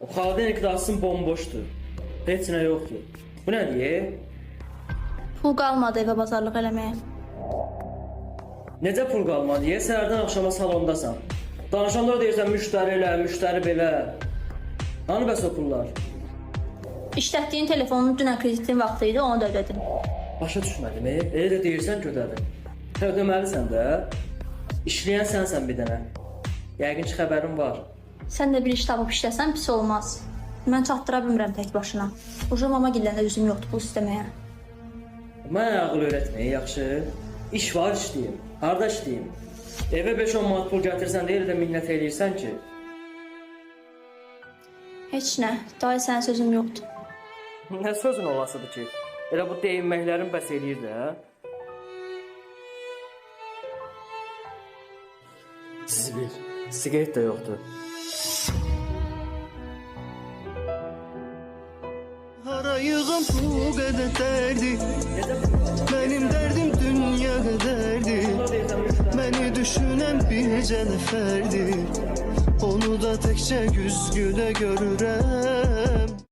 O xaladenik dasın bomboşdur. Heç nə yoxdur. Bu nə deyir? Pul qalmadı evə bazarlıq eləməyə. Necə pul qalmadı? Səhərdən axşama salondasan. Danışanda deyirsən müştəri elə, müştəri belə. Hani bəs o pullar? İşlətdiyin telefonun dünən kreditin vaxtı idi, onu da ödədim. Başa düşmədim. Elə də deyirsən ki, ödədin. Ödəməlisən də. İşləyən sənsən bir dənə. Yəqin ki, xəbərin var. Sən də bir iş tapıb işləsən pis olmaz. Mən çatdıra bilmirəm tək başına. Uca mama gilləndə üzüm yoxdur pul istəməyə. Mənə ağıl öyrətməyə, yaxşı. İş var, işləyim. Harda işləyim? Evə 5-10 manat pul gətirsən də elə də minnət eləyirsən ki. Heç nə, dayı sənin sözüm yoxdur. Nə sözün olasıdır ki? Elə bu deyinməklərin bəs eləyir də. Zibil, sigaret də yoxdur. Harayığım bu qədər dərdi, mənim dərdim dünya qədərdir. Məni düşünən bircə nəfərdir, onu da təkcə güzgüdə görürəm.